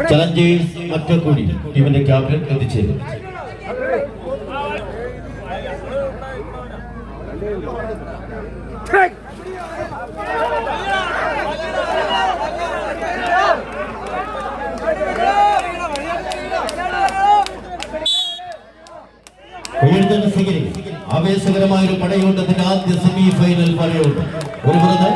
Challengers മറ്റക്കുടി ടീമിന്റെ captain എത്തിച്ചേരും. ആവേശകരമായ ഒരു പടയോട്ടത്തിന്റെ ആദ്യ സെമി ഫൈനൽ പടയോട്ടം. ഒരു പുറത്ത്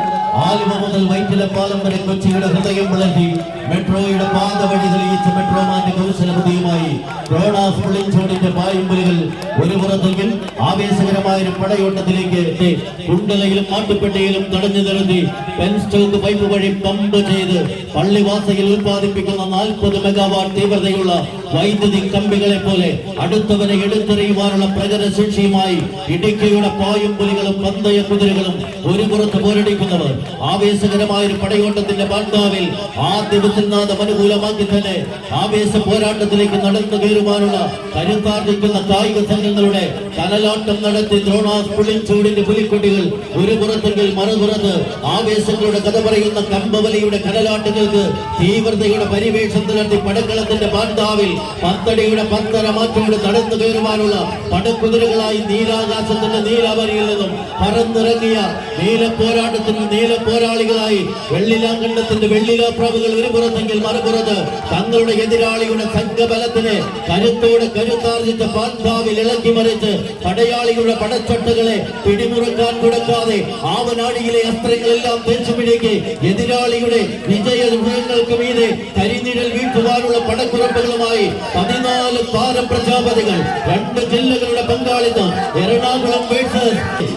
ആലുവ മുതൽ വൈറ്റിലപ്പാലം വരെ കൊച്ചിയുടെ ഹൃദയം വളർത്തി മെട്രോയുടെ പാത വഴി തെളിയിച്ച മെട്രോമാന്റെ കൗശലബുദ്ധിയുമായി ദ്രോണാസ് പുള്ളിച്ചോടിന്റെ പായുമ്പലുകൾ ഒരു പുറത്തെങ്കിൽ ആവേശകരമായ ഒരു പടയോട്ടത്തിലേക്ക് കുണ്ടലയിലും മാട്ടുപ്പെട്ടിയിലും തടഞ്ഞു നിർത്തി പെൻസ്റ്റോക്ക് പൈപ്പ് വഴി പമ്പ് ചെയ്ത് പള്ളിവാസയിൽ ഉത്പാദിപ്പിക്കുന്ന 40 മെഗാവാട്ട് തീവ്രതയുള്ള വൈദ്യുതി കമ്പികളെ പോലെ അടുത്തവരെ എടുത്തെറിയുവാനുള്ള പ്രകടശേഷിയുമായി ഇടുക്കിയുടെ പായുമ്പുലികളും പന്തയ കുതിരകളും ഒരു പുറത്ത് പോരടിക്കുന്നവർ ആവേശകരമായ ഒരു പടയോട്ടത്തിന്റെ ബാന്ധാവിൽ ആ ദിവസനാഥം അനുകൂലമാക്കി തന്നെ ആവേശ പോരാട്ടത്തിലേക്ക് നടന്നു കയറുവാനുള്ള കരുത്താർജിക്കുന്ന കായിക സംഘങ്ങളുടെ കനലാട്ടം നടത്തി ദ്രോണാസ് പുള്ളിച്ചൂടിന്റെ പുലിക്കൊടികൾ ഒരു പുറത്തെങ്കിൽ മറുപുറത്ത് ആവേശങ്ങളുടെ കഥ പറയുന്ന കമ്പവലിയുടെ കനലാട്ടങ്ങൾക്ക് തീവ്രതയുടെ പരിവേഷം നടത്തി പടക്കളത്തിന്റെ ബാന്ധാവിൽ പത്തടിയുടെ പത്തര മാറ്റോട് നടന്നു കയറുവാനുള്ള പടക്കുതിരകളായി നീലാകാശത്തിന്റെ നീലാവരിയിൽ നിന്നും പറന്നിറങ്ങിയ നീല പോരാട്ടത്തിന് നീല പോരാളികളായി വെള്ളിലാങ്കണ്ടത്തിന്റെ വെള്ളിലാപ്രാവുകൾ ഒരു പുറത്തെങ്കിൽ മറുപുറത്ത് തങ്ങളുടെ എതിരാളിയുടെ സംഘബലത്തിന് കരുത്തോടെ കരുത്താർജിച്ച പാന്താവിൽ ഇളക്കി മറിച്ച് പടയാളികളുടെ പടച്ചൊട്ടകളെ പിടിമുറുക്കാൻ കൊടുക്കാതെ ആവനാടിയിലെ അസ്ത്രങ്ങളെല്ലാം തെച്ചുപിടിക്ക് എതിരാളിയുടെ വിജയങ്ങൾക്ക് മീതെ കരിനിഴൽ വീട്ടുവാനുള്ള പടക്കുറപ്പുകളുമായി 14 താരം പ്രജാപതികൾ 2 ജില്ലകളുടെ പങ്കാളിത്തം എറണാകുളം വേഴ്സസ്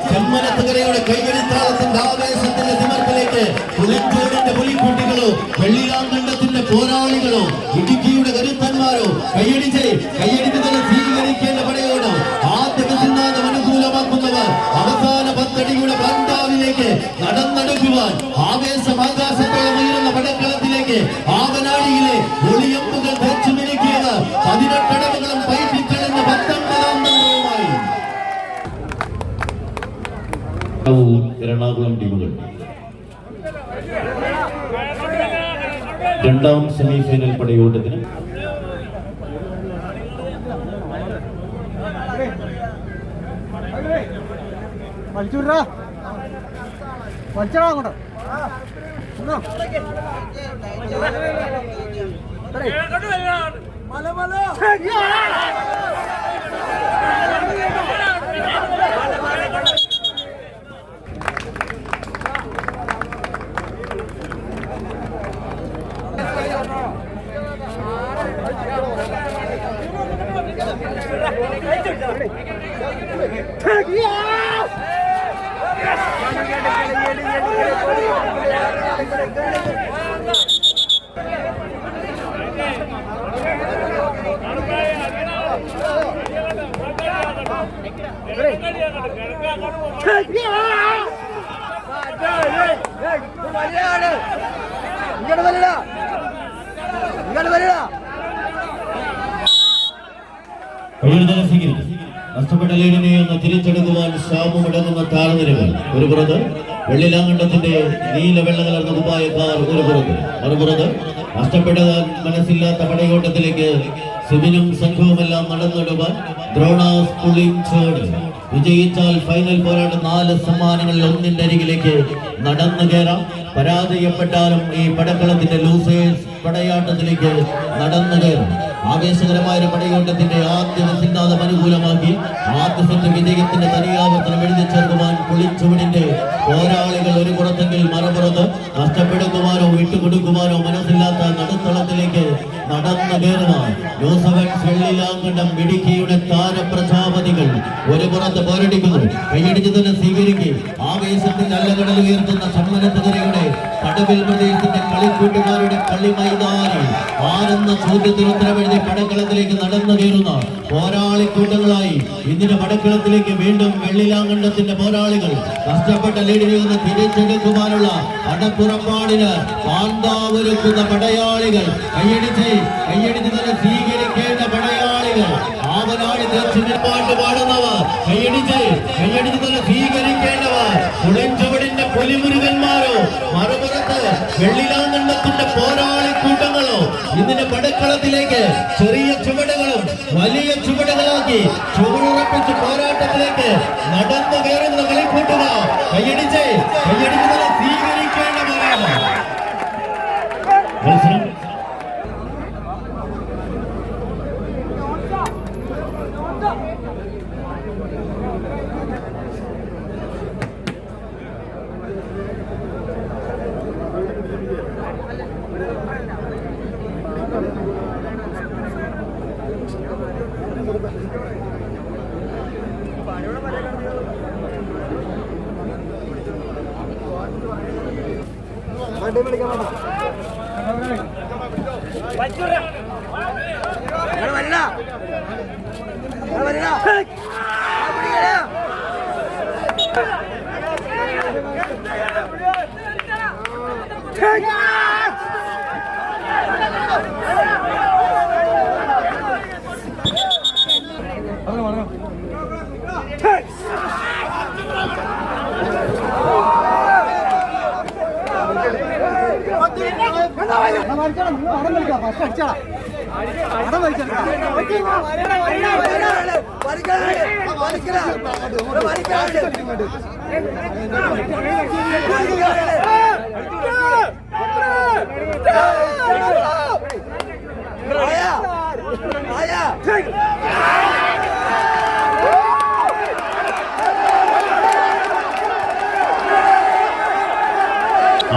ചെമ്മനത്തുകരയുടെ കൈവരിത്താളത്തിന്റെ ആവേശത്തിന്റെ തിമർപ്പിലേക്ക് പുലിച്ചോടിന്റെ പുലിക്കുട്ടികളോ വെള്ളിലാങ്കണ്ടത്തിന്റെ പോരാളികളോ ഇടുക്കിയുടെ കരുത്തന്മാരോ കൈയടിച്ച് തന്നെ സ്വീകരിക്കേണ്ട പടയോടോ ആദ്യ സിദ്ധാന്തം അനുകൂലമാക്കുന്നവർ അവസാന 10 അടിയുടെ ബന്ധാവിലേക്ക് നടന്നെടുക്കുവാൻ ആവേശം ആകാശത്തോളം ഉയരുന്ന പടക്കളത്തിലേക്ക് ആവനാടിയിലെ ഒളിയമ്പുകൾ ധരിച്ചുമിരിക്കിയത് 18 അടവുകളും പൈപ്പിക്കളെന്ന 19-ാം നമ്പറുമായി എറണാകുളം ടീമുകൾ രണ്ടാം സെമിഫൈനൽ പടയോട്ടത്തിന് നഷ്ടപ്പെട്ട ലീഡിനെ ഒന്ന് തിരിച്ചെടുക്കുവാൻ ശ്യാമടങ്ങുന്ന താരനിരകൾ ഒരു പുറത്ത് വെള്ളിലാങ്കണ്ടത്തിന്റെ നീല വെള്ള കലർന്ന കുപ്പായക്കാർ ഒരു പുറത്ത് മറുപുറത്ത് നഷ്ടപ്പെട്ട മനസ്സില്ലാത്ത പടയോട്ടത്തിലേക്ക് സിബിനും സംഘവുമെല്ലാം നടന്നിടുവാൻ ദ്രോണാസ് പുള്ളിച്ചോട് വിജയിച്ചാൽ ഫൈനൽ പോരാട്ടം 4 സമ്മാനങ്ങളിൽ ഒന്നിന്റെ അരികിലേക്ക് നടന്നു കയറാം. പരാജയപ്പെട്ടാലും ഈ പടക്കളത്തിന്റെ ലൂസേഴ്സ് പടയാട്ടത്തിലേക്ക് നടന്നു കയറും. ആവേശകരമായ പടയോട്ടത്തിന്റെ ആദ്യ സിദ്ധാന്തം അനുകൂലമാക്കി ആദ്യ സെറ്റ് വിജയത്തിന്റെ തനിയാവർത്തനം എഴുതി ചേർക്കുവാൻ പുള്ളിച്ചുവടിന്റെ പോരാളികൾ ഒരു പുറത്തെങ്കിൽ മറുപുറത്ത് നഷ്ടപ്പെടുത്തുവാനോ വിട്ടുകൊടുക്കുവാനോ മനസ്സില്ലാത്ത നടുത്തളത്തിലേക്ക് നടന്നു കയറുവാൻ ജോസഫൻസ് വെള്ളിലാങ്കണ്ടം ഇടുക്കിയുടെ താരപ്രജാപതികൾ ഒരു പുറത്ത് പോരടിക്കുന്നു. കൈയടിച്ച് തന്നെ സ്വീകരിക്കും. ആവേശത്തിൽ അല്ലകടൽ ഉയർത്തുന്ന സമ്മനത്തുകരയുടെ കടവിൽ പ്രദേശത്തിന്റെ കളിക്കൂട്ടുകാരുടെ കളി മൈതാനി ആരെന്ന ചോദ്യത്തിന് ഉത്തരവെഴുതി പടക്കളത്തിലേക്ക് നടന്നു കയറുന്ന പോരാളിക്കൂട്ടങ്ങളായി ഇതിന്റെ പടക്കളത്തിലേക്ക് വീണ്ടും വെള്ളിലാങ്കണ്ടത്തിന്റെ പോരാളികൾ നഷ്ടപ്പെട്ട ലീഡിനെ ഒന്ന് തിരിച്ചെടുക്കുവാനുള്ള പടപ്പുറപ്പാടിന് പാണ്ടാവൊരുക്കുന്ന പടയാളികൾ കൈയടിച്ച് തന്നെ സ്വീകരിക്കേണ്ട പടയാളികൾ ആവനാടി പാട്ട് പാടുന്നവർ കൈയടിച്ച് തന്നെ സ്വീകരിക്കേണ്ടവർ പുളിഞ്ചുവടിന്റെ പുലിമുരുകന്മാരോ മറുപുറത്ത് വെള്ളിലാങ്കണ്ടത്തിന്റെ പോരാളിക്കൂട്ടങ്ങളോ ഇതിന്റെ പടക്കളത്തിലേക്ക് ചെറിയ ചുവടുകളും വലിയ ചുവടുകളാക്കി ചുവടുറപ്പിച്ച് പോരാട്ടത്തിലേക്ക് നടന്നു കയറുന്ന കളിക്കൂട്ടുകാർ കൈയടിച്ച് സ്വീകരിക്കേണ്ടവരാണ്. മത്സരം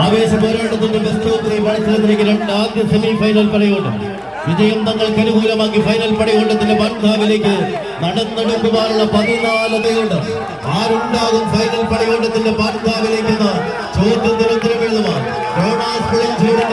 ആവേശ പോരാട്ടത്തിന്റെ ബെസ്റ്റ് ഓഫ് 3 മത്സരത്തിലേക്ക് ആദ്യ സെമി ഫൈനൽ പടയോട്ടം വിജയം തങ്ങൾക്ക് അനുകൂലമാക്കി ഫൈനൽ പടയോട്ടത്തിന്റെ ബാൻധാവിലേക്ക് നടന്നെടുക്കുവാനുള്ള 14 ആരുണ്ടാകും ഫൈനൽ പടയോട്ടത്തിന്റെ ബാൻധാവിലേക്ക് ചോദ്യത്തിന് ഉത്തരവെഴുതുവാൻ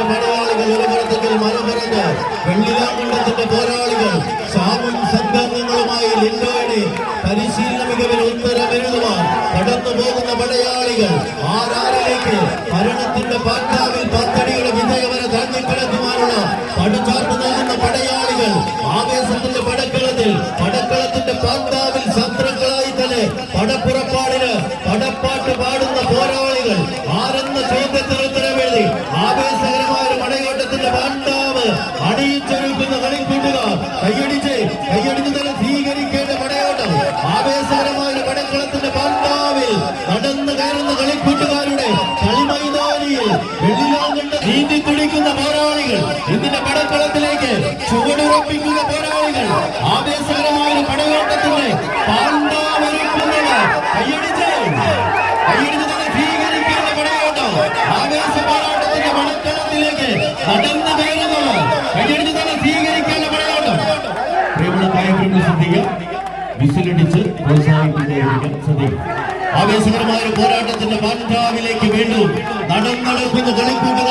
പടയാളികൾ ഒരു മരത്തിൽ മലമറഞ്ഞ് വെള്ളിലാങ്കണ്ടത്തിന്റെ പോരാളികൾ സാമും സംഘാംഗങ്ങളുമായി ലിൻഡോയുടെ പരിശീലന മികവിന് ഉത്തരവെഴുതുവാൻ കടന്നു പോകുന്ന പടയാളികൾ ആരാരിലേക്ക് ഭരണത്തിന്റെ പാട്ടാവിൽ പത്തടിയുടെ വിജയവരെ തള്ളിക്കിടക്കുവാനുള്ള പടുചാർത്ത് നൽകുന്ന പടയാളികൾ ആവേശത്തിന്റെ പടക്കളത്തിന്റെ പാട്ടാവിൽ ശത്രുക്കളായി തന്നെ പടപ്പുറപ്പാടിന് പടപ്പാട്ട് പാടുന്ന പോരാളികൾ ആരെന്ന ചോദ്യത്തിന് ഉത്തരവെഴുതി ആവേശകരമായ പടയോട്ടത്തിന്റെ പാണ്ടാവ് അണിയിച്ചൊരുക്കുന്ന കളിക്കൂട്ടുകാർ കൈയടിച്ച് തന്നെ സ്വീകരിക്കേണ്ട പടയോട്ടം ആവേശകരമായ പടക്കളത്തിന്റെ പാണ്ടാവിൽ നടന്നു കയറുന്ന കളിക്കൂട്ടുകാരുടെ കളിമൈതാനിയിൽ വെള്ളിലാങ്കണ്ട നീന്തി തുടിക്കുന്ന പോരാളികൾ ഇതിന്റെ പടക്കളത്തിലേക്ക് ചുവടുറപ്പിക്കുന്ന പോരാളികൾ ആവേശകരമായ പടയോട്ടത്തിന്റെ പാണ്ടാവൊരുക്കുന്നവർ കൈയടിച്ച് തന്നെ സ്വീകരിക്കേണ്ട പടയോട്ടം ആവേശ പോരാട്ടത്തിന്റെ പടക്കളത്തിലേക്ക് നടന്നു കയറുന്നവർ കൈയടിച്ച് തന്നെ സ്വീകരിക്കേണ്ട പടയോട്ടം. പ്രിയമുള്ള കായപ്രേമികൾ ശ്രദ്ധിക്കുക, വിസിലടിച്ച് പ്രോത്സാഹിപ്പിക്കാൻ ശ്രദ്ധിക്കുക. ആവേശകരമായ പോരാട്ടത്തിന്റെ പാണ്ഡാവിലേക്ക് വീണ്ടും നടന്നെടുക്കുന്ന കളിക്കൂട്ടുകാർ